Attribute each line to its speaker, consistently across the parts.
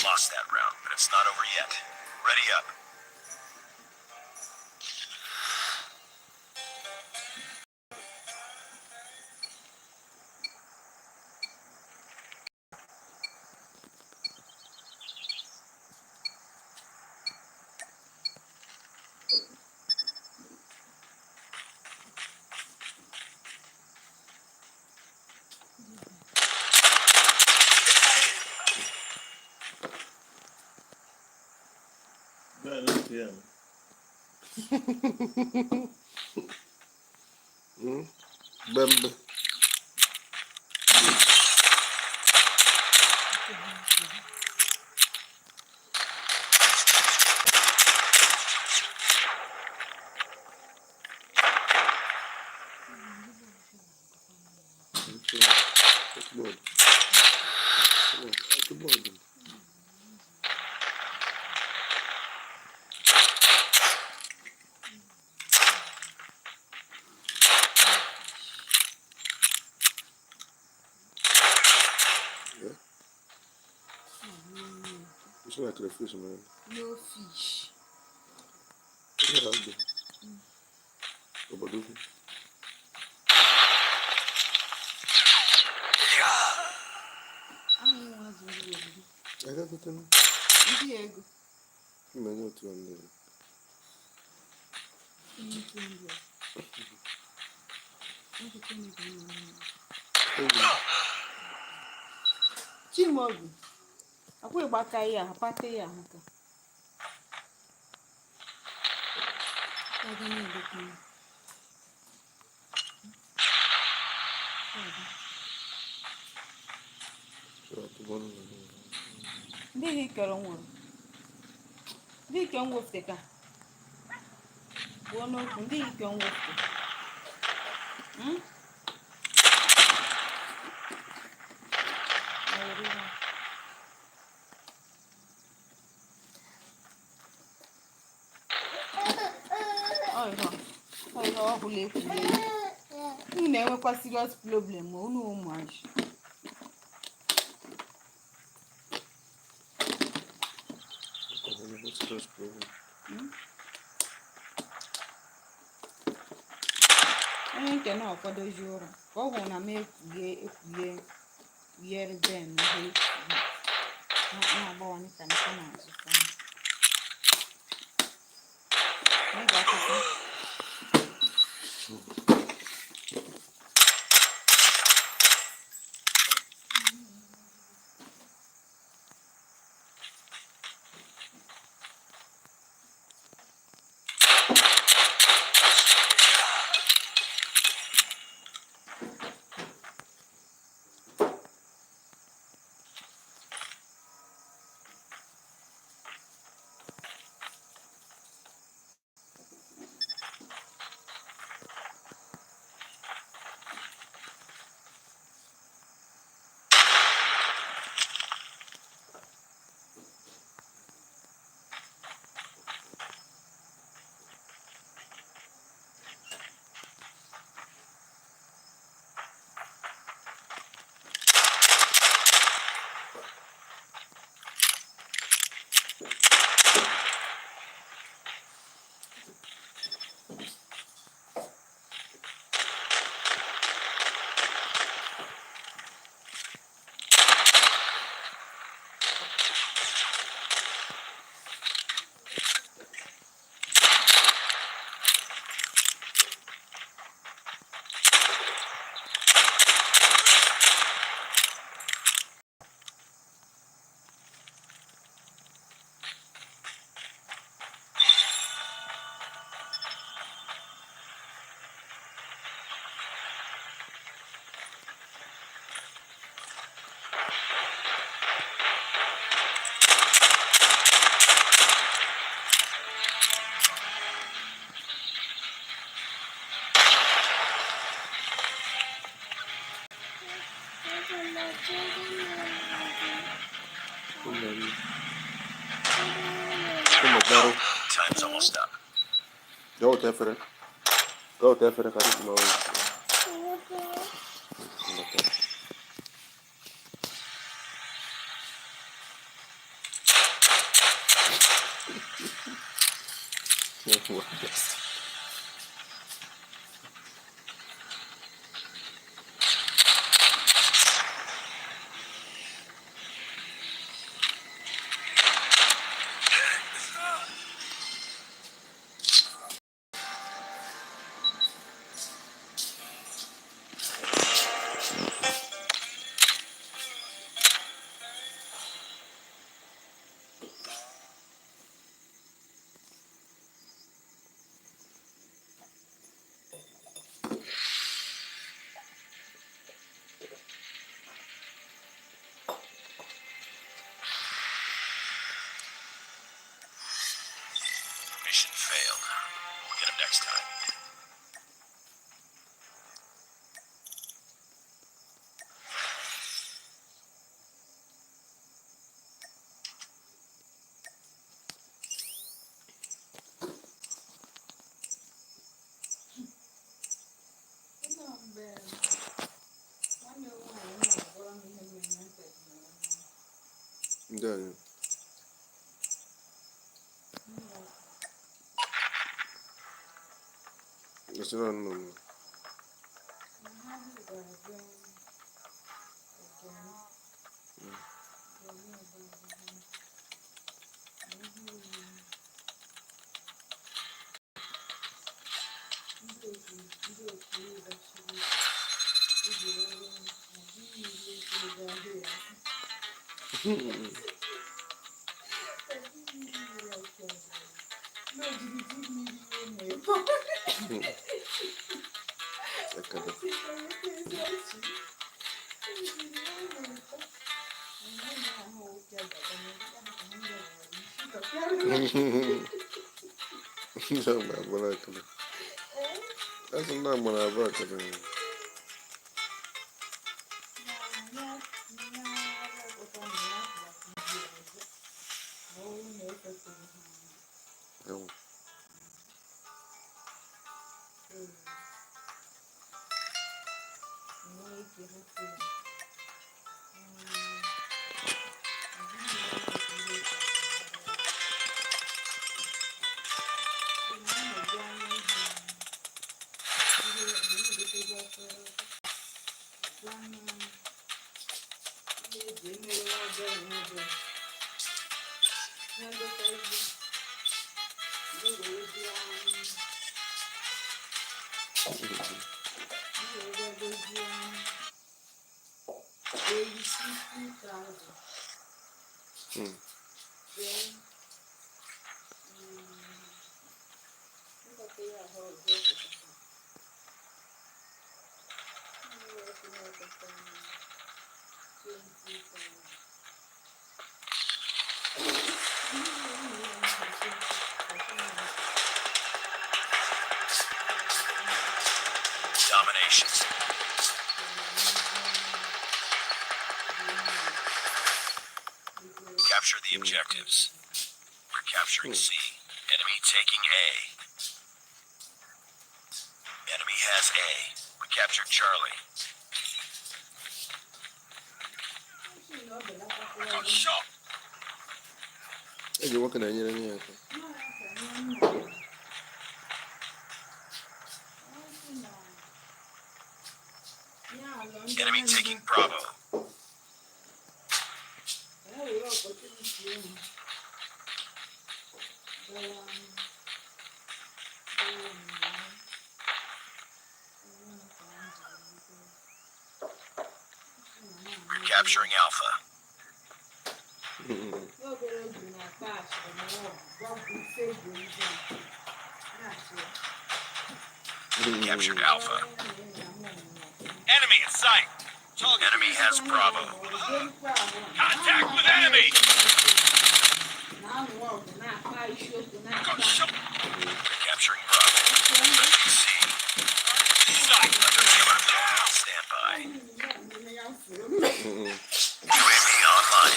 Speaker 1: Lost that round, but it's not over yet. Ready up.
Speaker 2: Yeah. Bamba. Good. Good morning. Yeah. It's like the fish, man.
Speaker 3: No fish.
Speaker 2: Yeah, I'll do. Obadufu. I got it in.
Speaker 3: Diego.
Speaker 2: You may not one there.
Speaker 3: Chimobi. Akwai gbaka ya, apate ya haka. Kaga ne da kuma.
Speaker 2: So at the one.
Speaker 3: Ndị hikere nwụrụ. Ndị ike nwofte ka. Gbuo n'okwu, ndị ike nwofte. Ọ ọbụla ekwule. Unu na-enwekwa serious problem ma unu ụmụazị. onye nke na ọkwadozi ụra ka ọ hụrụ na m ekwugheri ben ihe na-agbawanye ka nke na-azụta n'ịga akwụkwọ.
Speaker 1: Time's almost up.
Speaker 2: Go tefere. Go tefere ka isi mawo.
Speaker 1: Mission failed. We'll get him next time.
Speaker 2: Ndị anyị. Esi na nnụnụ. Ndị agbara akara. Asị ndị agbara abụọ akara. Ewu.
Speaker 1: Domination. Capture the objectives. We're capturing C. Enemy taking A. Enemy has A. We captured Charlie. Good shot.
Speaker 2: Hey, you're working on your
Speaker 1: Enemy taking Bravo. We're capturing Alpha. Captured Alpha. Enemy in sight. Enemy has Bravo. Contact with enemy. Good shot. We're capturing Bravo. Losing C. Sight. Another killer drone. Stand by. UAV online.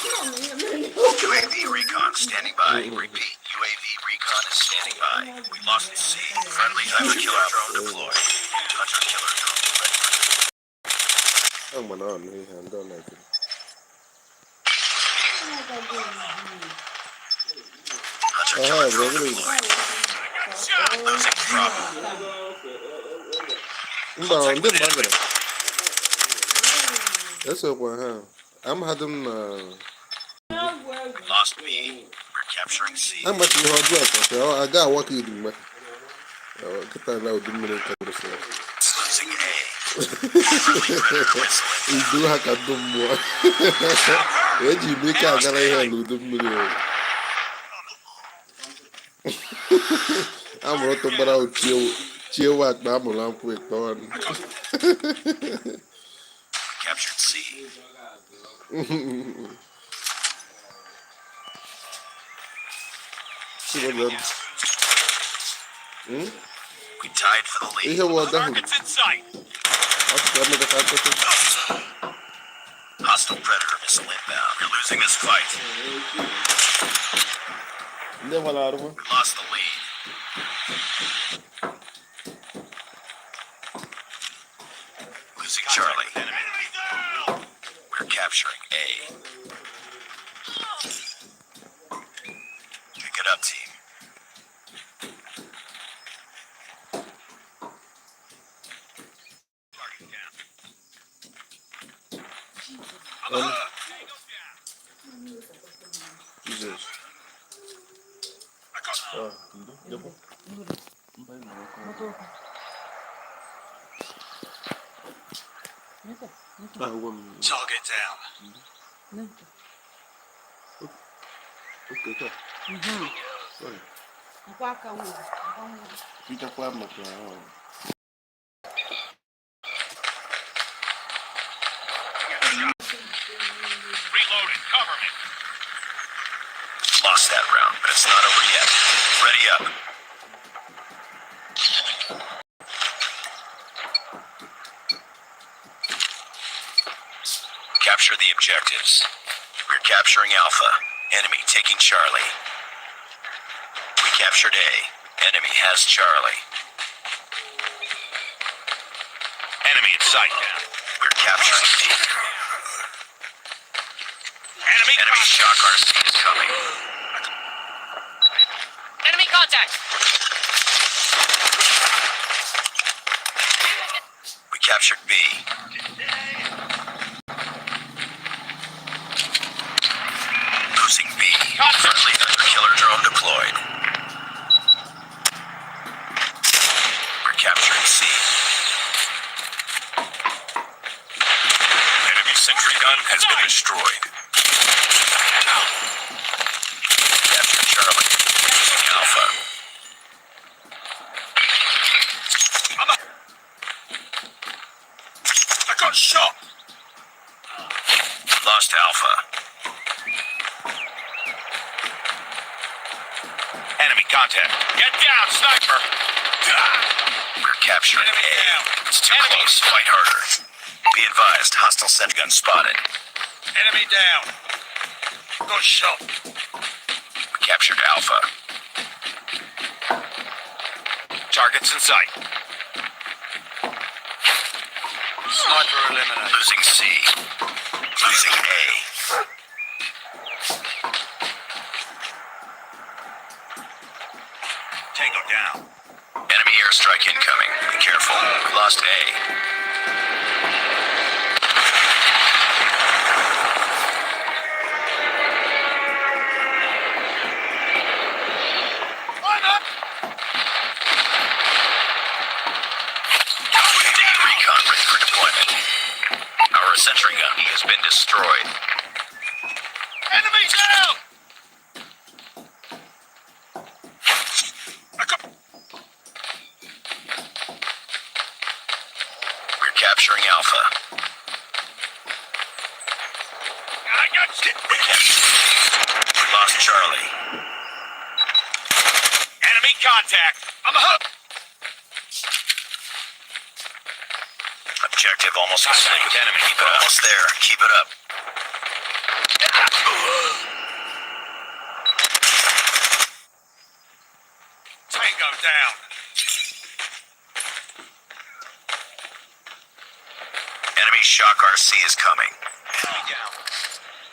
Speaker 1: UAV recon standing by. Repeat. UAV recon is standing by. We lost C. Friendly hunter killer drone deployed. Hunter killer drone ready for deployment.
Speaker 2: I'm an arm, he hand done like it.
Speaker 1: Hunter killer drone deployed. Losing Bravo.
Speaker 2: I'm doing better. That's up one, huh? I'm having
Speaker 1: Lost B. We're capturing C.
Speaker 2: I'm much more drunk, so I got what you do, man. Get that out, the minute of the show.
Speaker 1: Losing A. Friendly predator missile.
Speaker 2: You do have a dumb boy. Where do you make a guy with the minute? I'm not about chill what I'm quick on.
Speaker 1: Captured C. We tied for the lead. Targets in sight. Hostile predator missile inbound. You're losing this fight. We lost the lead. Losing Charlie. We're capturing A. Pick it up, team.
Speaker 2: Jesus.
Speaker 1: Target down.
Speaker 2: Okay. Peter Clapman.
Speaker 1: Reloading. Cover me. Lost that round, but it's not over yet. Ready up. Capture the objectives. We're capturing Alpha. Enemy taking Charlie. We captured A. Enemy has Charlie. Enemy in sight. We're capturing D. Enemy shock RC is coming.
Speaker 4: Enemy contact!
Speaker 1: We captured B. Losing B. Friendly killer drone deployed. We're capturing C. Enemy sentry gun has been destroyed. Captured Charlie. Losing Alpha. I got shot. Lost Alpha. Enemy contact. Get down, sniper. We're capturing A. It's too close. Fight harder. Be advised, hostile sentry gun spotted. Enemy down. Got shot. We captured Alpha. Targets in sight. Sniper eliminated. Losing C. Losing A. Tango down. Enemy airstrike incoming. Be careful. We lost A. Recon ready for deployment. Our sentry gun has been destroyed. Enemy down! We're capturing Alpha. We lost Charlie. Enemy contact. I'm a hook. Objective almost complete with enemy. Keep it almost there. Keep it up. Tango down. Enemy shock RC is coming. Enemy down.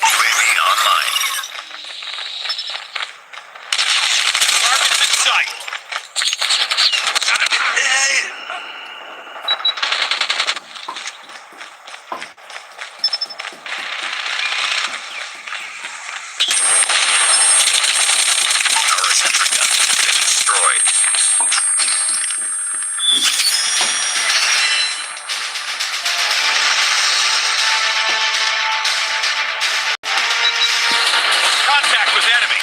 Speaker 1: UAV online. Targets in sight. Our sentry gun has been destroyed. Contact with enemy.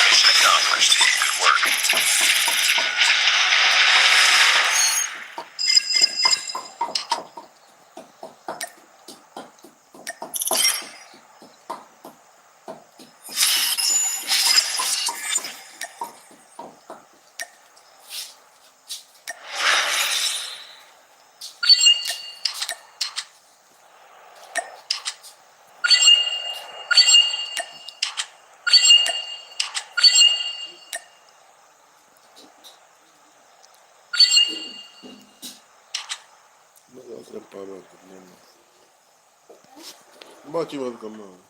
Speaker 1: Mission accomplished. Good work.
Speaker 2: Bate o com a mão.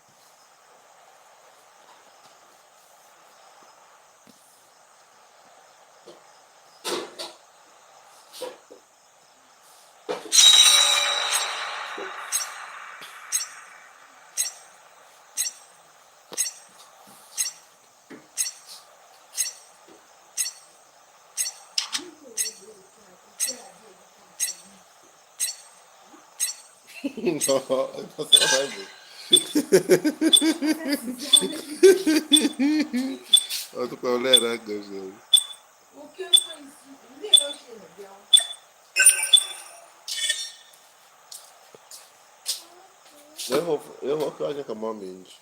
Speaker 2: Olha qual era a coisa. Eu vou ficar com a mão menos.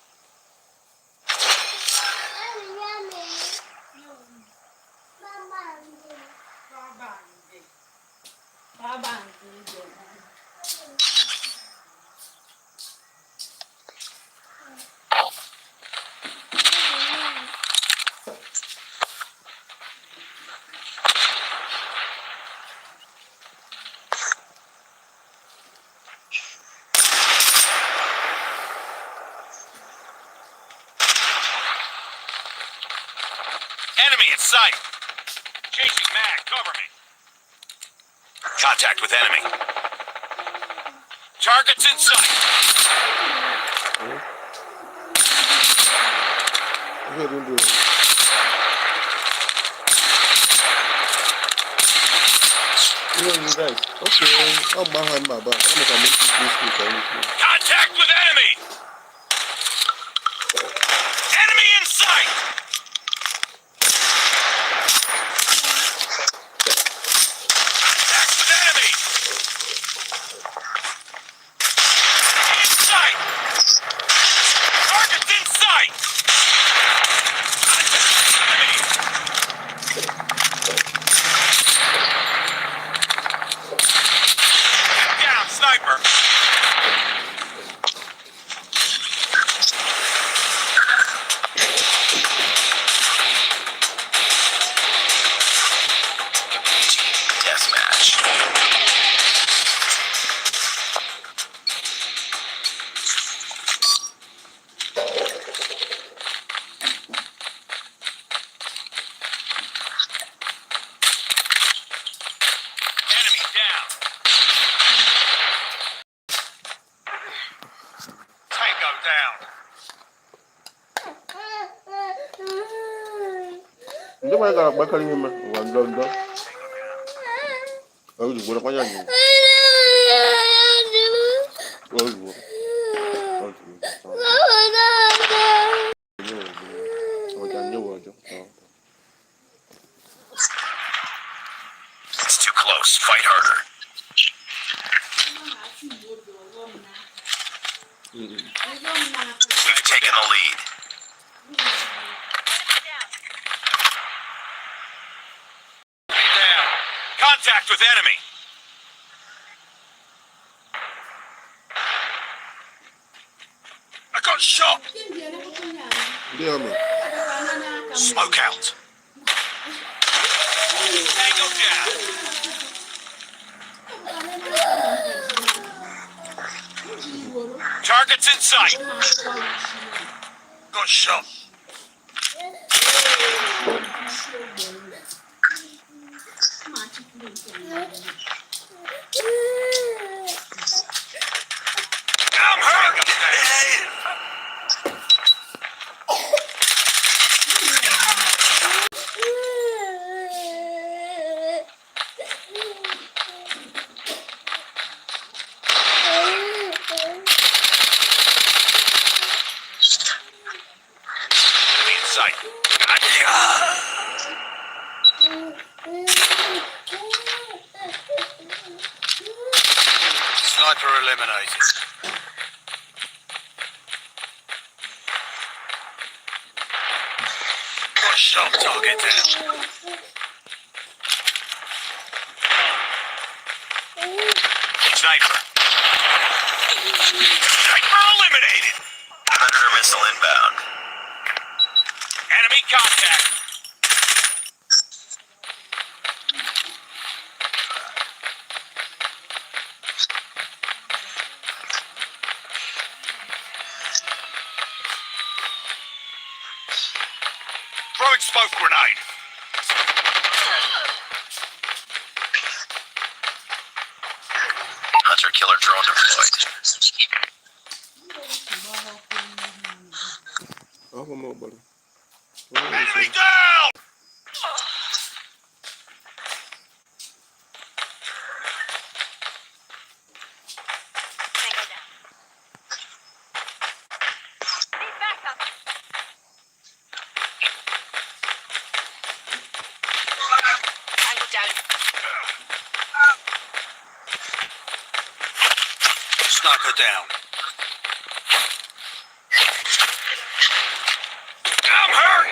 Speaker 1: in sight. Chasing mag, cover me. Contact with enemy. Targets in sight.
Speaker 2: Go ahead and do it. You guys. Okay. I'm behind my back. I'm gonna make this quick.
Speaker 1: Contact with enemy. Enemy in sight. Contact with enemy. In sight. Targets in sight. Contact with enemy. Get down, sniper. Deathmatch. Enemy down. Tango down.
Speaker 2: Hindi mo yung bakal niya ma. Wala. Ay, wala pa yan.
Speaker 1: It's too close. Fight harder. We've taken the lead. Down. Contact with enemy. I got shot.
Speaker 2: Hindi naman.
Speaker 1: Smoke out. Tango down. Targets in sight. Got shot. I'm hurt. Enemy in sight. Sniper eliminated. Got shot. Target down. Sniper. Sniper eliminated. Predator missile inbound. Enemy contact. Throwing smoke grenade. Hunter killer drone deployed.
Speaker 2: Ako mo, buddy.
Speaker 1: Enemy down! Sniper down. I'm hurt!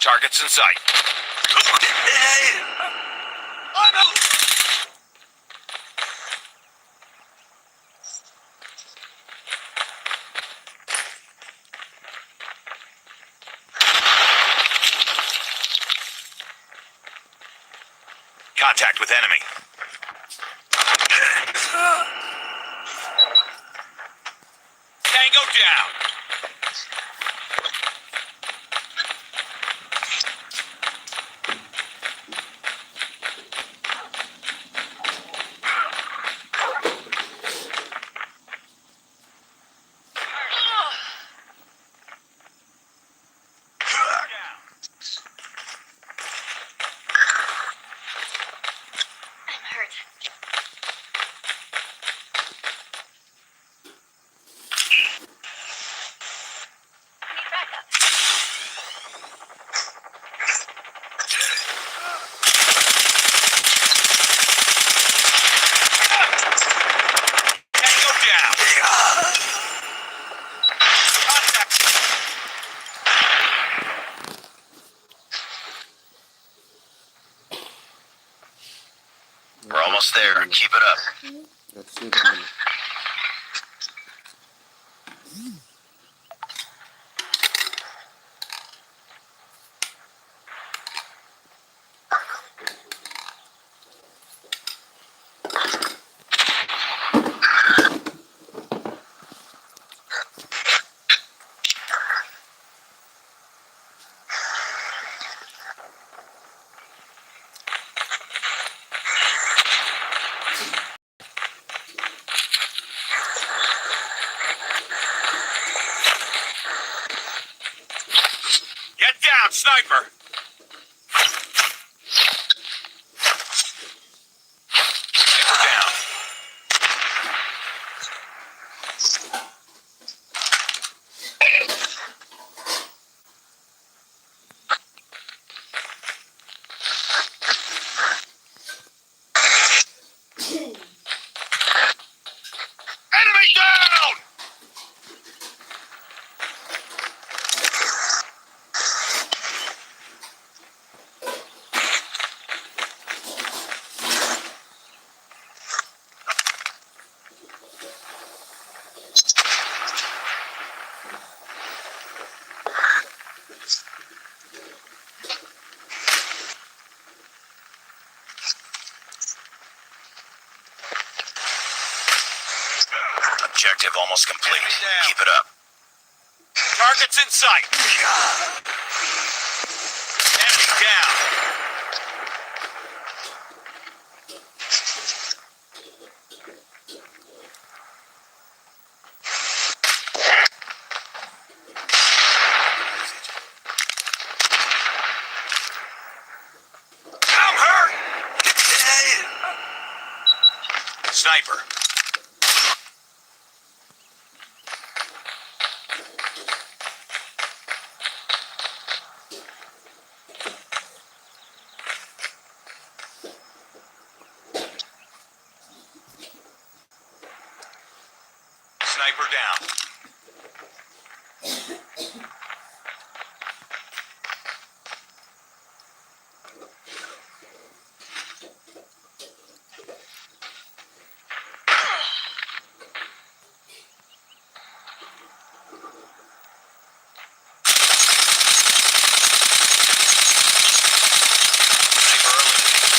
Speaker 1: Targets in sight. I'm out. Contact with enemy. Tango down.
Speaker 4: I'm hurt. Need backup.
Speaker 1: Tango down. Contact. We're almost there. Keep it up.
Speaker 2: That's it. Man.
Speaker 1: Get down, sniper. Sniper down. Enemy down! Objective almost complete. Keep it up. Targets in sight. Enemy down. I'm hurt. Sniper. Sniper down. Sniper eliminated.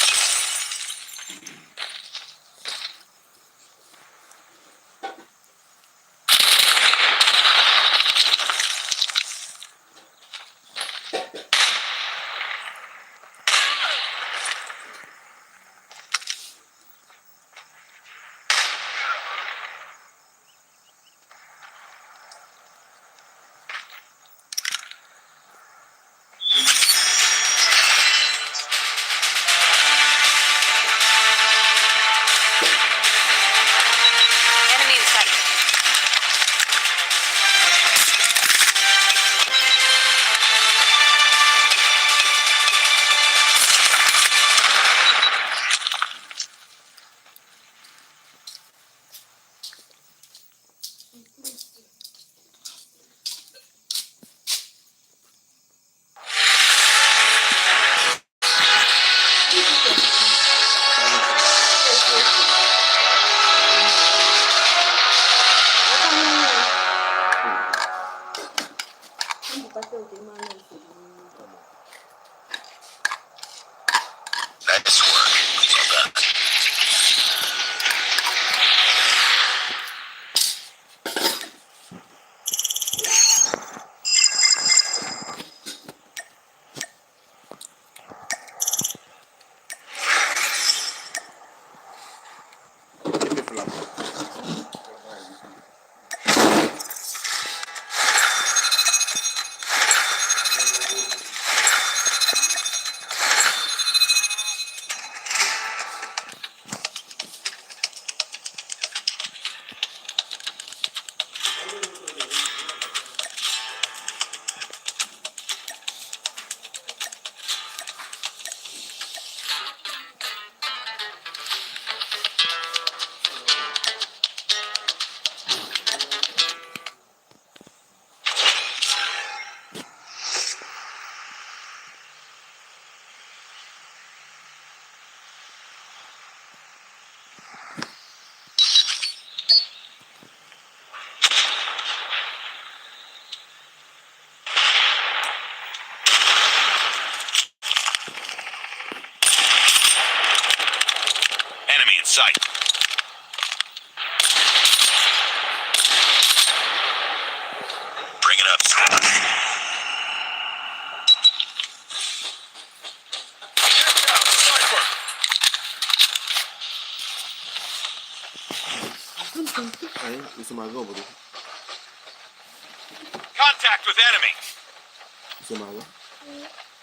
Speaker 1: Enemy in sight. Bring it up, squad.
Speaker 2: It's my go, buddy.
Speaker 1: Contact with enemy.
Speaker 2: It's my go.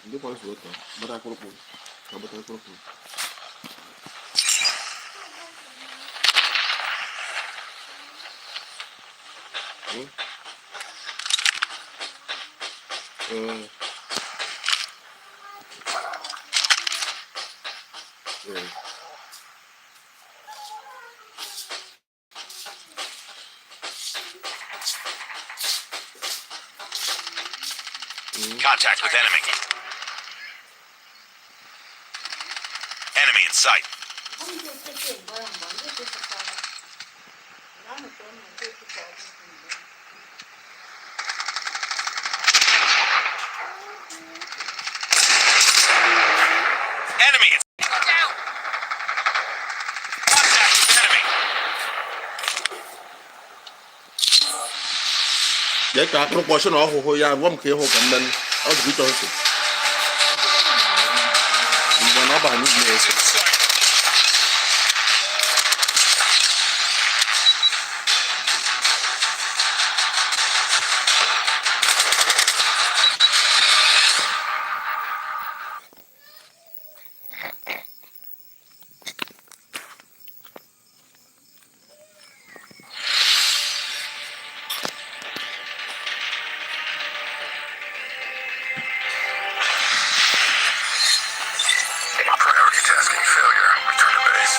Speaker 2: Hindi pa suot ko. Bata ko po. Kabata ko po.
Speaker 1: Contact with enemy. Enemy in sight. Enemy in down. Contact with enemy.
Speaker 2: Để cả cái bộ số nó hồi ya vâm kia hồ cầm lên ở dưới cho sự mà nó bằng nước mề sự
Speaker 1: Priority tasking failure. Return to base.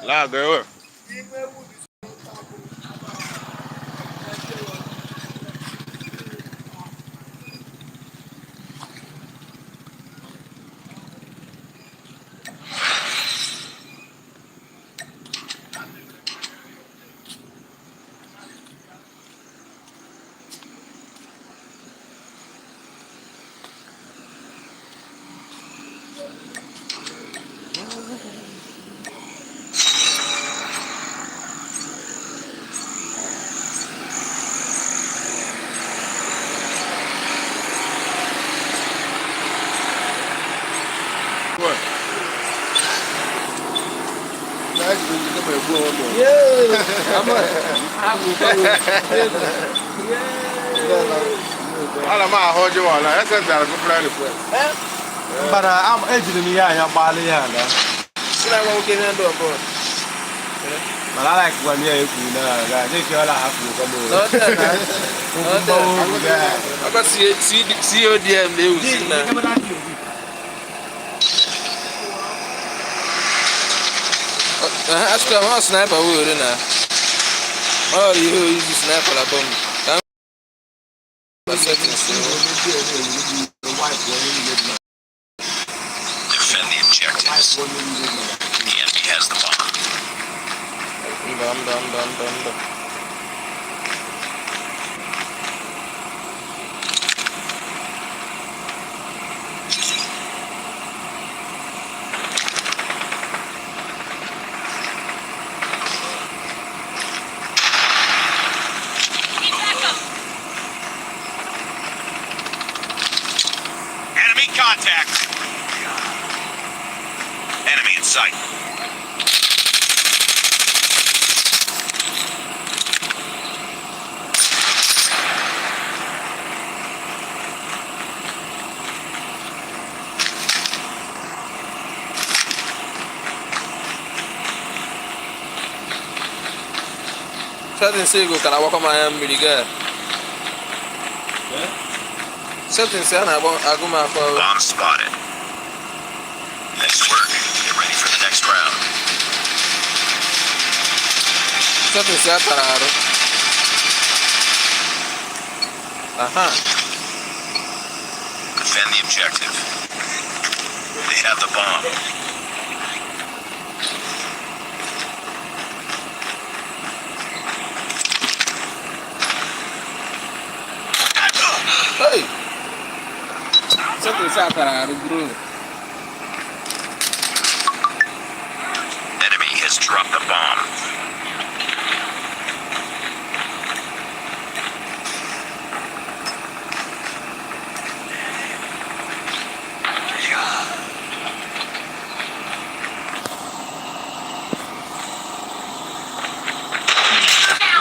Speaker 2: là girl ala ma hoje wala esa zara ko plan ko
Speaker 5: bara am ejiri mi ya bali ya na
Speaker 2: sina wa ke na do ko
Speaker 5: mala like wa mi e ku na ga de ke ala ha ku ko mo
Speaker 2: aba si odm le usina
Speaker 6: Acho que é uma sniper wood na. Oh, you use sniper la bomb.
Speaker 1: Defend the objectives. The enemy has the bomb.
Speaker 6: Dum.
Speaker 4: Need backup.
Speaker 1: Enemy contact. Enemy in sight.
Speaker 6: Certain say go can I walk on my hand really good. Certain say I go my for
Speaker 1: Bomb spotted. Nice work. Get ready for the next round.
Speaker 6: certain say tararo. Aha.
Speaker 1: Defend the objective. They have the bomb.
Speaker 6: Hey. Certain say tararo bro.
Speaker 1: Enemy has dropped the bomb.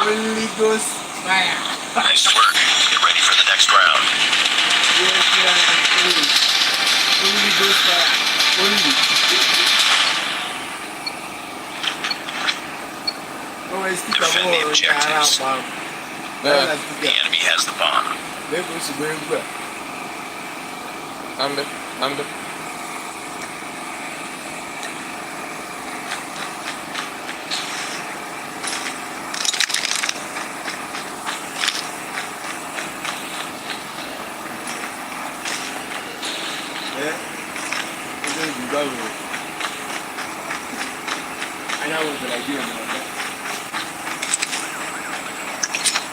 Speaker 5: Holy Ghost fire.
Speaker 1: Nice work. Get ready for the next round.
Speaker 5: Holy Ghost fire. Holy. Oh, I stick
Speaker 1: Defend the objectives.
Speaker 6: Yeah.
Speaker 1: The enemy has the bomb.
Speaker 6: Ambe.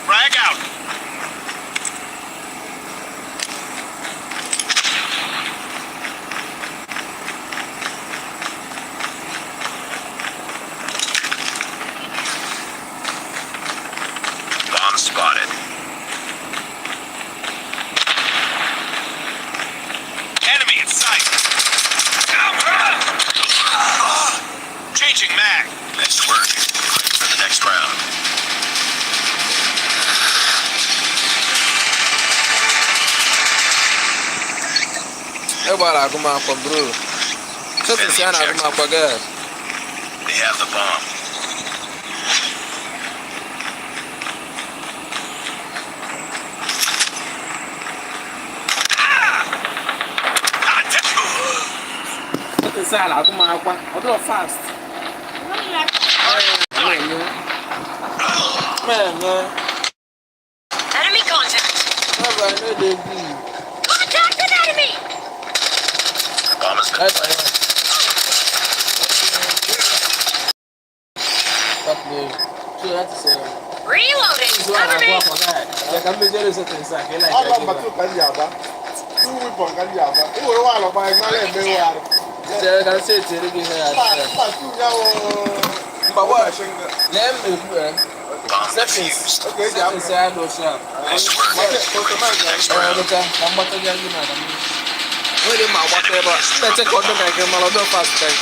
Speaker 1: Frag out. Bomb spotted. Enemy in sight. Changing mag. Nice work. Get ready for the next round.
Speaker 6: Everybody go my for bro. Certain say I go my for girl.
Speaker 1: They have the bomb.
Speaker 6: Certain say I go my for. I do fast. Man.
Speaker 4: Enemy contact.
Speaker 6: Never know they be.
Speaker 4: Contact an enemy.
Speaker 1: Bomb has been planted.
Speaker 6: Fuck me. So that's the same.
Speaker 4: Reloading.
Speaker 6: So I
Speaker 4: Cover
Speaker 6: go
Speaker 4: me.
Speaker 6: for that. Like I'm measuring certain say I like
Speaker 5: Ọlọ́run bá
Speaker 6: that.
Speaker 5: tó kárí àbá. Tú wípọ̀n kárí àbá. Ìwé wà lọ́ba ẹgbẹ́ lẹ́ẹ̀mẹ́rin wà rẹ̀.
Speaker 6: Say can say it again here.
Speaker 5: Pàtó yàwó.
Speaker 6: But what? Let me do
Speaker 1: Bomb
Speaker 6: settings.
Speaker 1: defused.
Speaker 5: Okay,
Speaker 6: Settings say I do sharp.
Speaker 1: Nice work. Get ready for the next round.
Speaker 6: Look at I'm about to get you now. Where my whatever. Let's check out the back and my other fast back.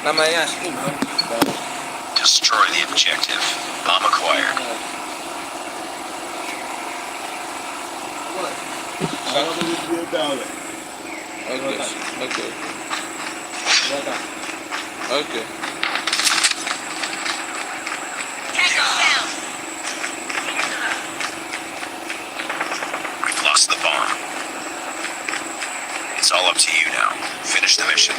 Speaker 6: Na manhã.
Speaker 1: Destroy the objective. Bomb acquired.
Speaker 6: Okay.
Speaker 4: Tango's down.
Speaker 1: We've lost the bomb. It's all up to you now. Finish the mission.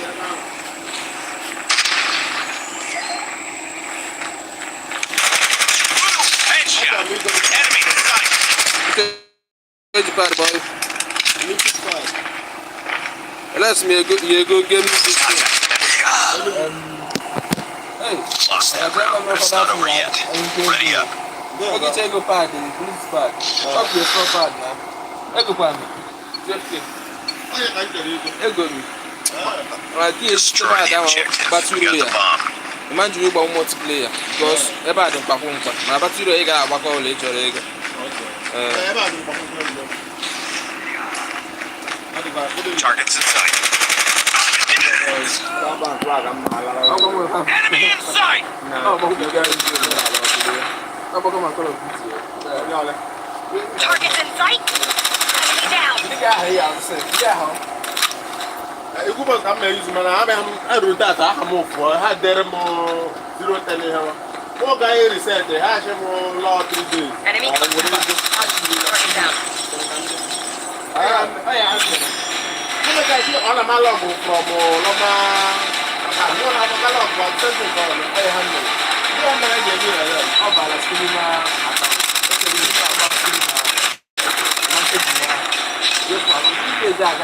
Speaker 1: Enemy in sight.
Speaker 6: Good bad boy. Let's me go game this thing. Hey,
Speaker 1: Lost that round, but it's not over yet. Ready up.
Speaker 6: okay, take go pad, police pad. Okay, stop pad now. Hey, go pad. Just kick. Hey, go me. Right, this
Speaker 1: Destroy
Speaker 6: pad
Speaker 1: the
Speaker 6: that
Speaker 1: objective.
Speaker 6: one.
Speaker 1: We got the bomb.
Speaker 6: Imagine you about multiplayer because everybody don't perform. My battery you got back all later.
Speaker 1: Targets in sight. Enemy in sight.
Speaker 6: Oh, but you guys come on, call of duty.
Speaker 4: Targets in sight. Enemy down.
Speaker 6: The guy here, I'm saying, yeah.
Speaker 5: Iku bos am use man I do that I am for ha there mo 010 here. Mo guy reset ha she mo law 3 days.
Speaker 4: Enemy target down.
Speaker 5: I am. Mo guy see on my log from Loma. I know na my log from something for I handle. You am na dey here o balance cinema account. Okay, you know about cinema. You for you dey that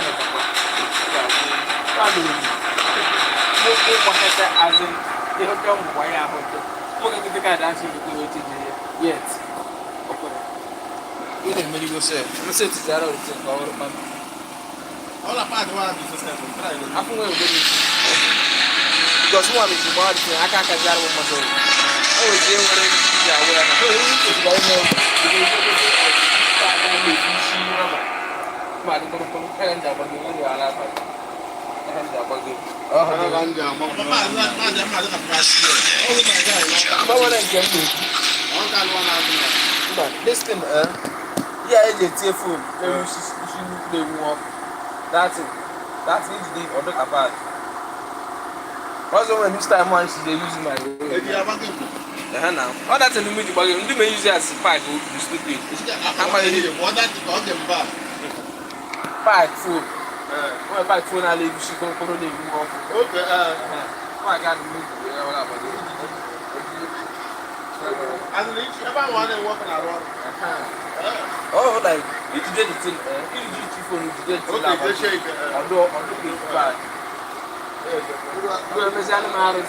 Speaker 5: Mungkin pakai azim, dia kan buaya apa tu? Mungkin kita kadang sih kita wajib dia. Yes. Apa?
Speaker 6: Ini mesti gue say. Mesti tidak ada itu kau orang.
Speaker 5: Olha para lá do sistema, trai.
Speaker 6: Aku nggak boleh. Because semua mesti buat itu. Akan kejar masuk. Oh, dia orang dia orang. Oh, itu juga ini. Mari kita kan jawab dulu dia ala apa. Kan jawab dulu.
Speaker 5: Oh, kan jam. Papa, jam ada kapasitas. Oh, my God.
Speaker 6: Bawa lagi jam tu.
Speaker 5: Oh, kan wana ada.
Speaker 6: But this thing, yeah, it's a phone. You should play one. That's it. That's it. The other apart. Also, when this time one, she use my.
Speaker 5: Dia apa ke?
Speaker 6: Now. Oh, that's a limit. But you may use it as five. You still do it.
Speaker 5: How much is it? What that to call them back?
Speaker 6: Five phone. When five phone, I leave. She don't follow the new one.
Speaker 5: Okay.
Speaker 6: I can't move.
Speaker 5: As rich, everyone is working around.
Speaker 6: Oh, like if you did it, if you did it phone, you did it.
Speaker 5: Okay, they shake.
Speaker 6: Although the bad. Gue misalnya harus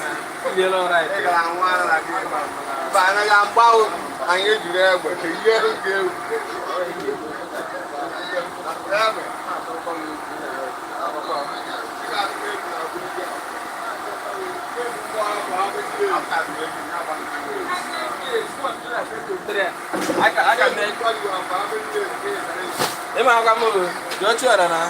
Speaker 6: dia lo right.
Speaker 5: Kalau awal lagi, banyak yang bau, angin juga berkaya juga.
Speaker 6: Emang kamu jual cuara na?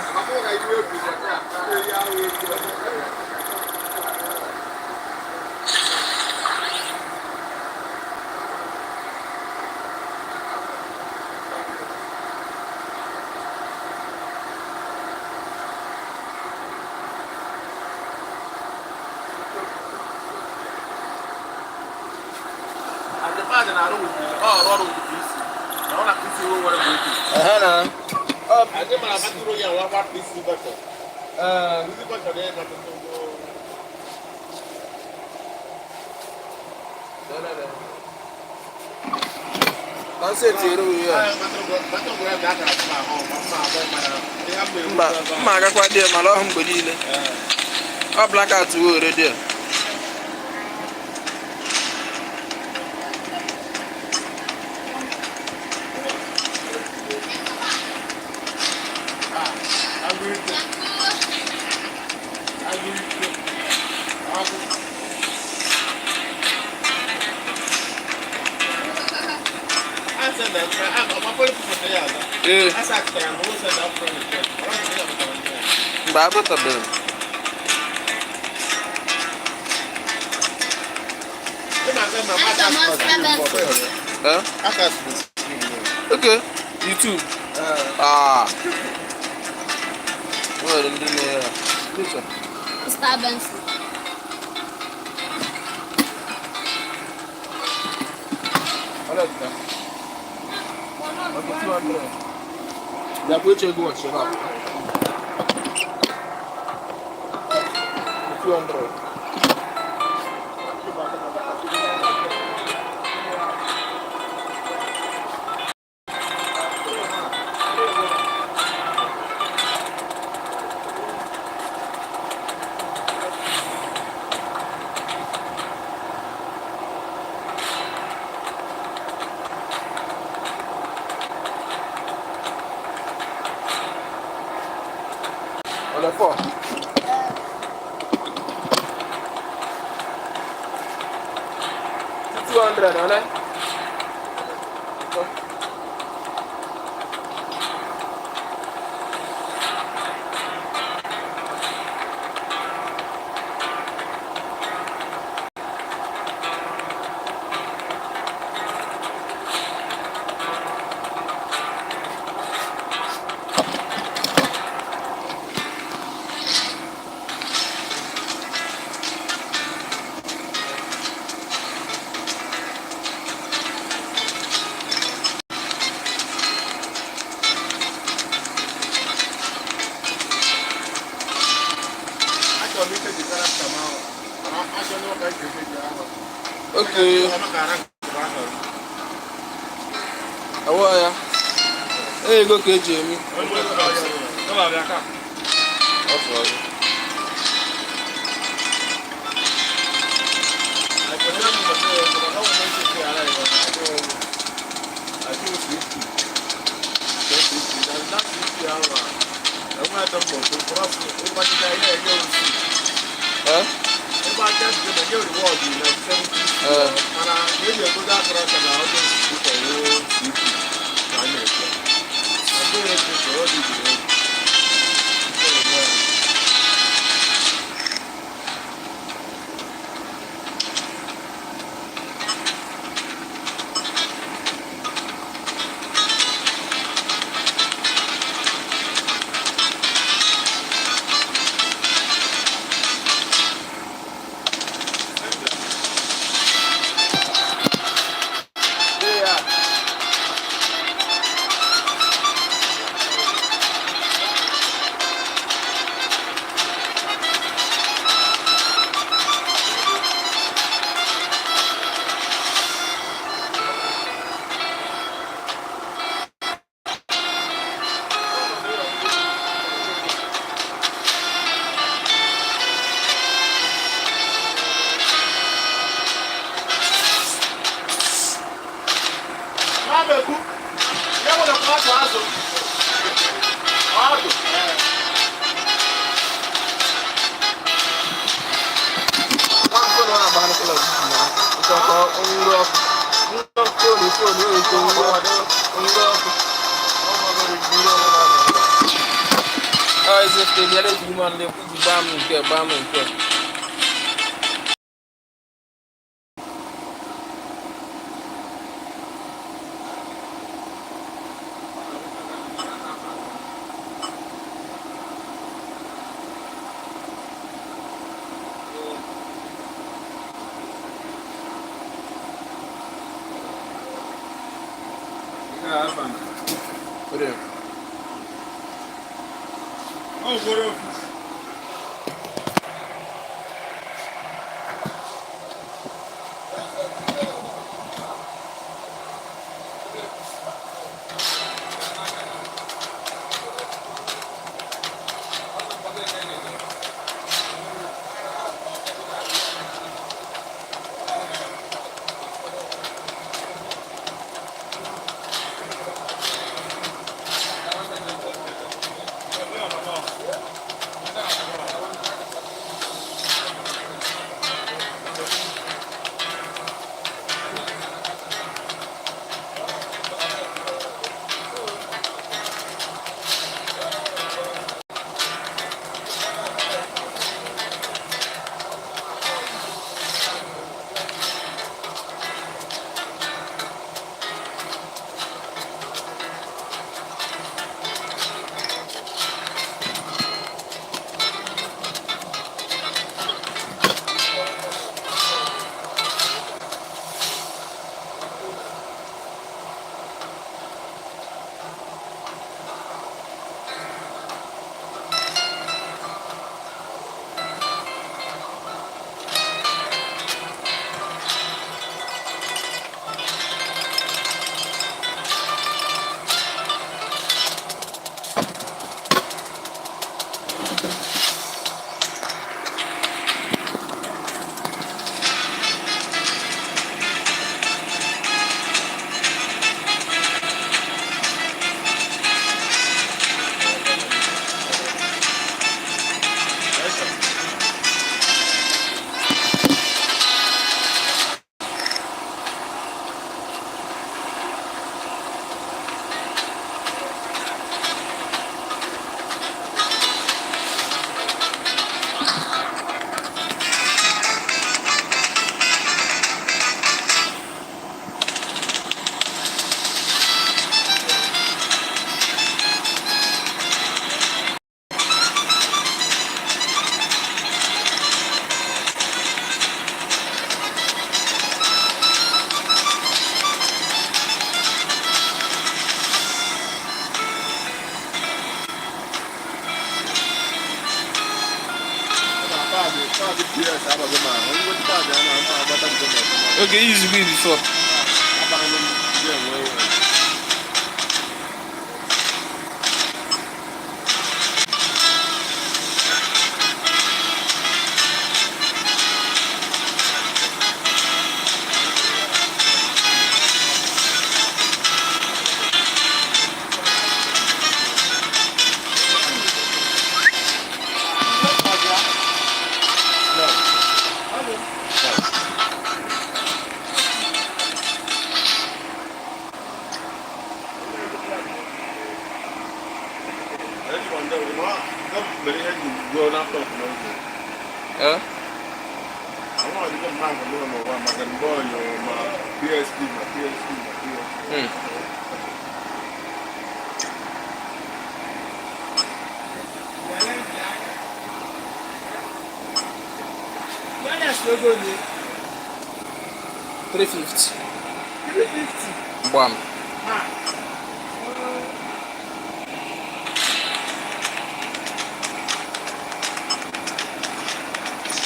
Speaker 5: Ada malah baturo yang wafat di sini betul. Ini betul dia betul.
Speaker 6: Kan saya tiru ya.
Speaker 5: Betul gue dah dah sama mama apa mana. Dia ambil.
Speaker 6: Mbak agak kuat dia malah hambudi le. Ah blackout tu ada dia. Bapak tebel. Okay. YouTube. Well, listen.
Speaker 7: Está Benson.
Speaker 6: Olha aqui. Aqui 200. Depois chegou, chegou. 200. 4. $200, right? Okay. Awaya. Hey, go get Jamie. Okay, you used to be before. Huh? $350. Bam.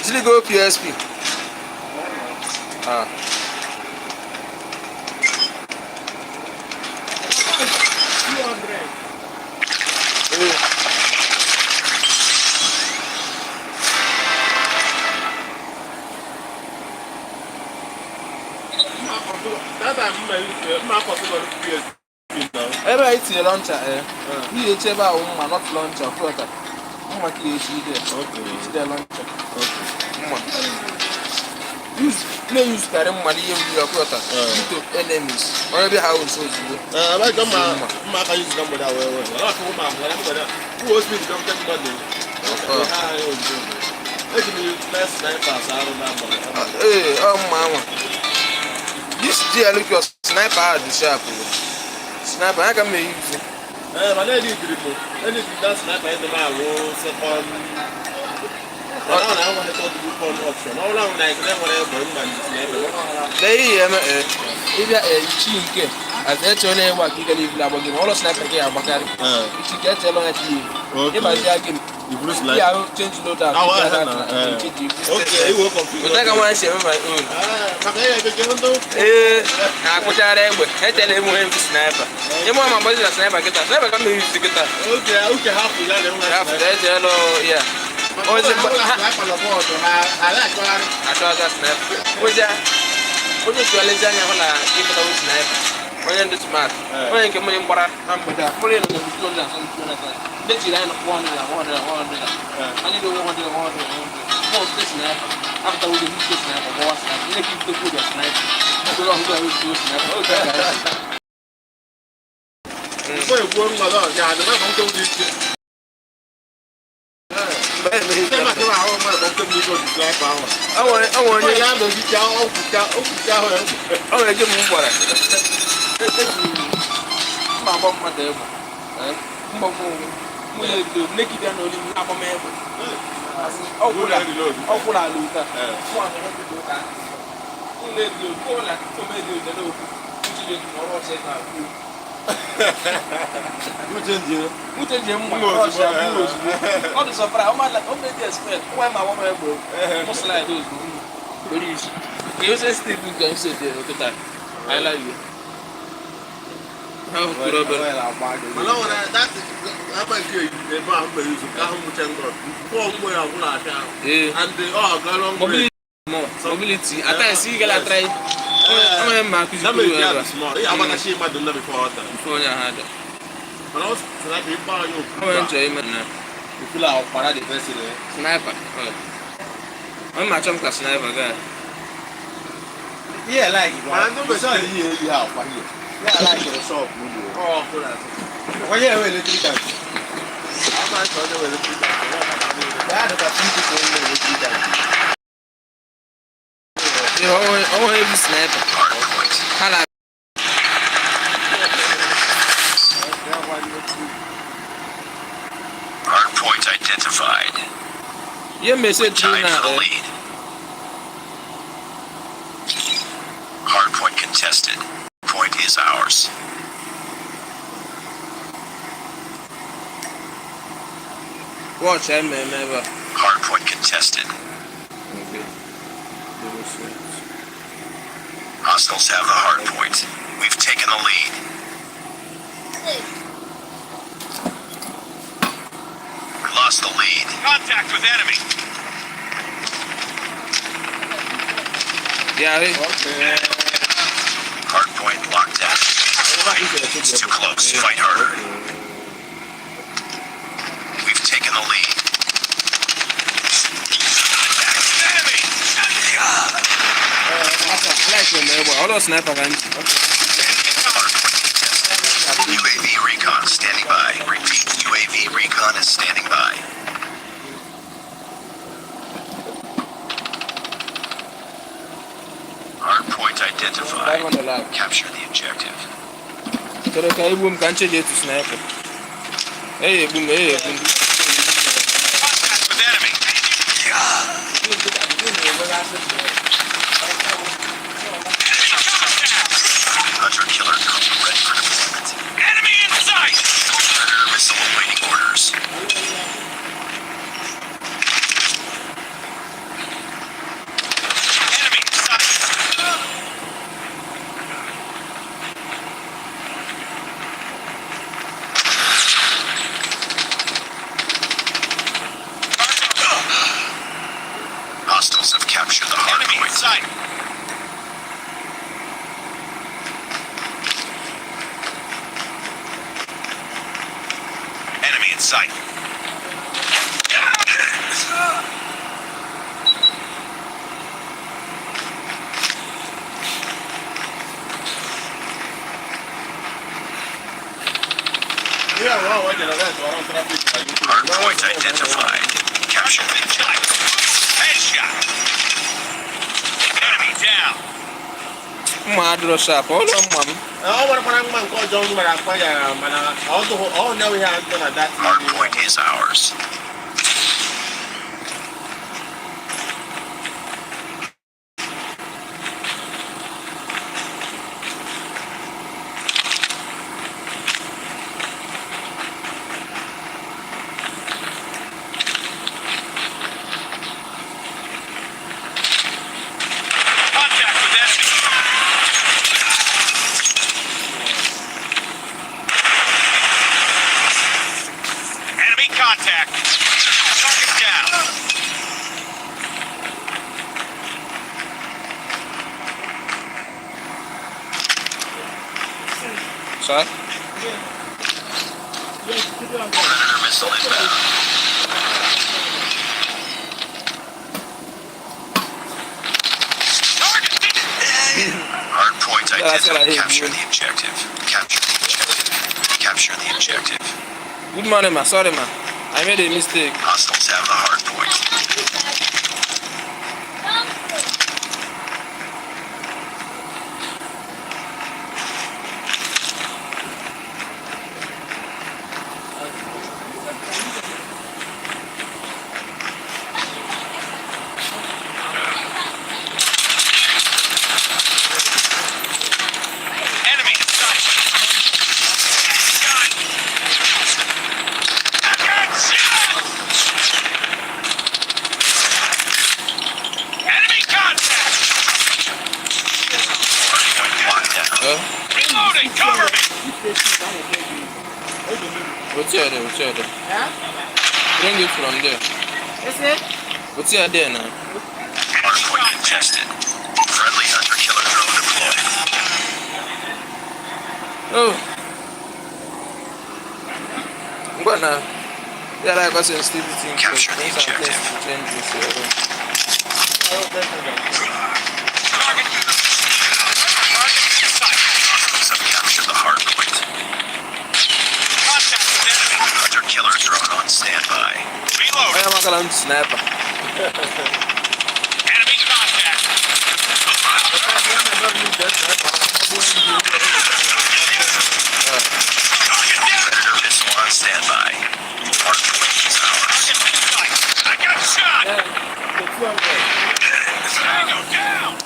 Speaker 6: Did you go PSP? Ah. Ebe anyị tinyere launcher ihe eche ebe ahụ mma not launcher ọfụlọta mma ka ihe echi ide ejide launcher mma na-use karị mma n'ihe mmiri ọfụlọta bito enemies onye bịa ha nso ozugbo ee ọ mma anwa this GL look your sniper hard sharp sniper I can make use
Speaker 5: but then you did that sniper in the man second I want to talk to you for an option. All I like whatever
Speaker 6: they if you are chinke as that only work you can live labo game all sniper ke abakari you get tell on at you if I say game
Speaker 5: you Bruce like
Speaker 6: yeah change load out
Speaker 5: okay you work on
Speaker 6: but I can want to my own I put out egbe he tell him when sniper you want my body sniper get sniper can use to get
Speaker 5: okay half you
Speaker 6: half that hello yeah oh is it I like sniper onye tuwale janya wala ikata wo sniper onye ndo smart onye nke monye mbara na mbada mole no ndo ndo so ndo na de ti line 100 ani do 100 mo sto sniper after we do sniper go was na keep the good sniper do lo ndo do sniper o ta
Speaker 5: so e gbo ngalo ya de ba ko di
Speaker 6: àwọn yẹn yá lọ sí ká òkúta ọ̀rẹ́ ọ̀rẹ́ ẹjẹ́ mú bọ̀rẹ̀ mma bọ́ mmadụ egbe mgbọgbọ mụ ya edo nekide na olili na-akpọ m egbe ọkwụla ala ụta ụlọ edo ụlọ omedi ụjọ n'okwu ujide ọrụ ọsọ na akwụ Mucha gente rocha ozugbo ọ dị sọpara ọ medi expect nwa ma nwa egbe mụsịlaịd ozugbo bere isi ka ose steeti nke nso dị ụtụta ayịla iwe
Speaker 5: mana ọ na that aba nke ebe ahụ mere izu ka ahụ mụcha ngọ pụọ mgbe ya ọbụla aka and ọ gara
Speaker 6: mobility ata si gala try ọ ma akụzi
Speaker 5: na mere ya small ya amana shi mmadụ nna before ọta
Speaker 6: onye ha dị
Speaker 5: mana ọ sịra ka ịkpa anyị okwu
Speaker 6: ọ enjoy ime na
Speaker 5: okula ọkpara dị fesiri
Speaker 6: sniper ọ ma chọm ka sniper ga
Speaker 5: yeah like mana ndị mbe sọ ihe ebi ha ọkpa ihe yeah like the shop n'ụlọ ọ ọkụla onye enwe electrical ama chọ onye enwe electrical ya dịka people so onye electrical
Speaker 6: oh heavy sniper hala
Speaker 1: Hardpoint identified.
Speaker 6: yeah message
Speaker 1: Tied
Speaker 6: na
Speaker 1: for the lead. Hardpoint contested. Point is ours.
Speaker 6: watch I remember
Speaker 1: Hardpoint contested. Hostiles have the hard point. We've taken the lead. We lost the lead. Contact with enemy.
Speaker 6: Yeah, hey.
Speaker 1: Hard point locked down. It's too close. Fight harder. We've taken the lead. Enemy!
Speaker 6: All those sniper guns.
Speaker 1: UAV recon standing by. Repeat, UAV recon is standing by. Hard point identified. Capture the objective.
Speaker 6: So the guy boom can't change it to sniper. Hey, boom, hey, boom.
Speaker 1: Contact with enemy. Hunter killer drone ready for deployment. Enemy in sight! Predator missile awaiting orders. Enemy in sight! Hostiles have captured the hard point. In sight! Enemy in sight. Hard point identified. Capture the objective. Headshot. Enemy down.
Speaker 6: Mad sharp. Hold on, mom.
Speaker 1: Hard point is ours. Contact with enemy. Enemy contact. Target down.
Speaker 6: Sorry?
Speaker 1: Predator missile inbound. Hard point
Speaker 6: that's what I
Speaker 1: identified.
Speaker 6: hate,
Speaker 1: Capture
Speaker 6: man.
Speaker 1: the objective. Capture the objective. Capture the objective.
Speaker 6: Good morning, ma. Sorry, ma. I made a mistake.
Speaker 1: Hostiles have the hard point. Enemy in sight. Headshot. Enemy contact. Hard point locked down. Reloading. Cover me.
Speaker 6: What's your there? What's your there? Bring it from there. What's your there now?
Speaker 1: Hard point contested. Friendly hunter killer drone deployed.
Speaker 6: Oh. What now? Yeah, like I said, sensitivity.
Speaker 1: Capture the objective. Target in sight. Hostiles have captured the hard point. Contact with enemy. Hunter killer drone on standby. Reload.
Speaker 6: I'm not going to sniper.
Speaker 1: Enemy contact. Predator missile on standby. Hard point is ours. I got shot. Tango down.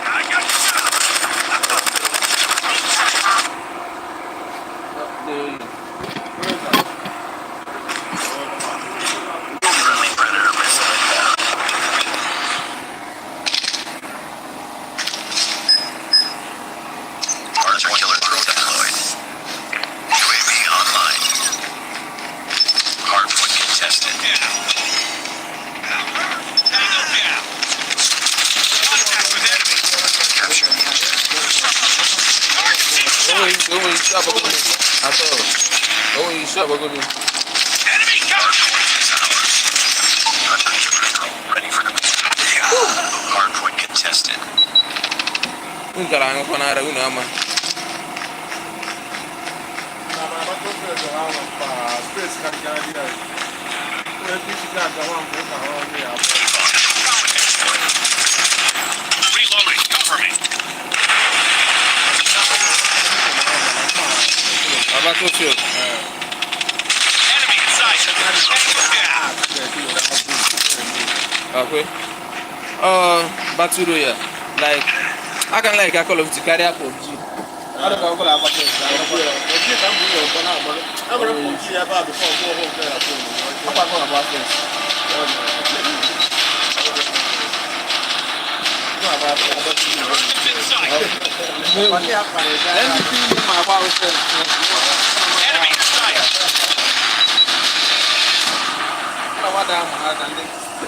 Speaker 1: I got shot. Friendly Predator missile inbound. down. Tango down. Contact with enemy. Capture the objective. Targets in sight.
Speaker 6: Enemy
Speaker 1: Hardpoint is ours. Hunter critical. Ready for hardpoint contested. Reloading. Cover me. Enemy in sight. Tango down.
Speaker 6: Battle Royale. Like, I can like a Call of Duty carry up PUBG. I don't know what
Speaker 1: Targets in sight. Enemy in sight.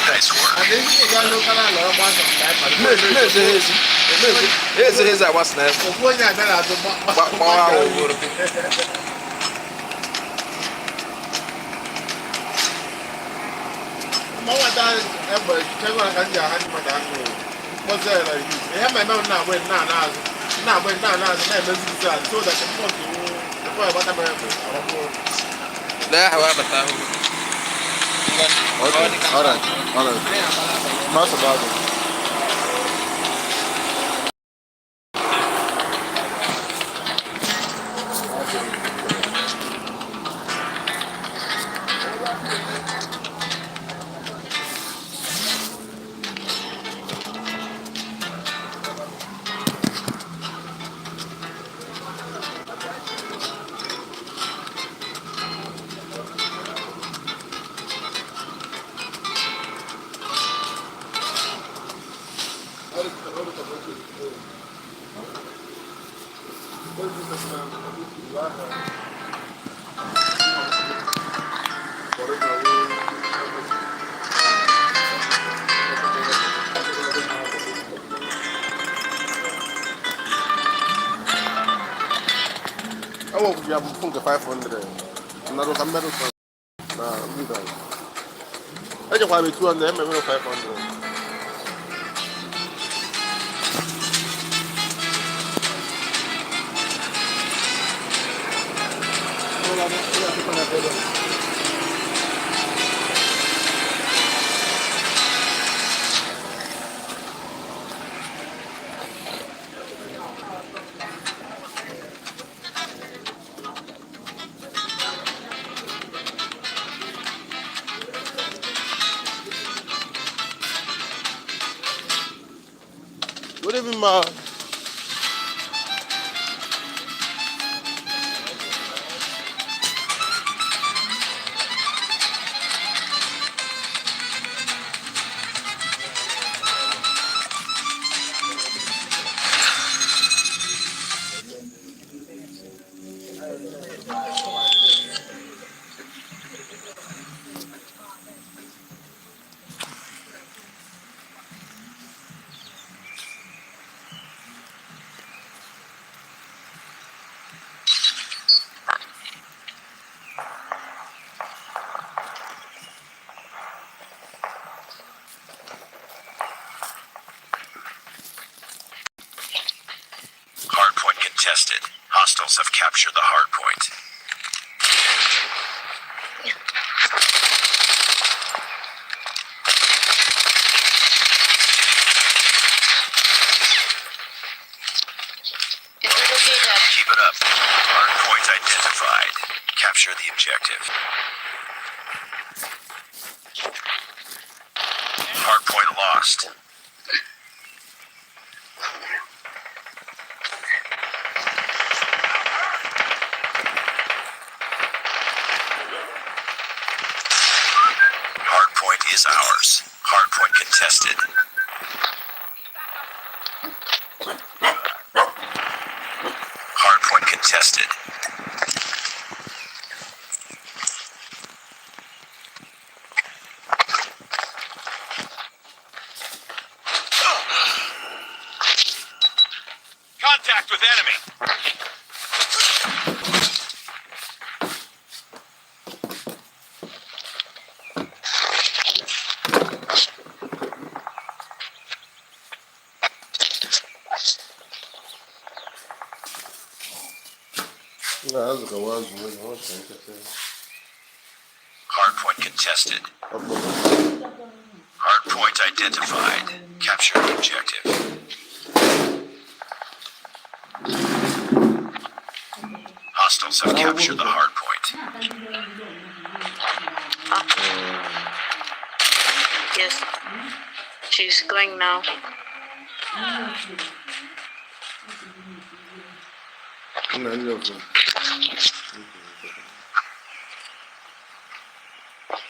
Speaker 1: Nice work.
Speaker 2: Alright. Not about it. I won't be able to fund 500. I'm not a medal. I just want to be 200, I'm 500. Good evening, ma.
Speaker 1: Hardpoint contested. Hostiles have captured the hardpoint. Keep it up. Hardpoint identified. Capture the objective. Hardpoint lost. Hardpoint is ours. Hardpoint contested. Hardpoint contested. Contact with enemy. Hardpoint contested. Hardpoint identified. Capture the objective. Hostiles have captured the hardpoint.
Speaker 7: Yes. She's going now.
Speaker 2: No,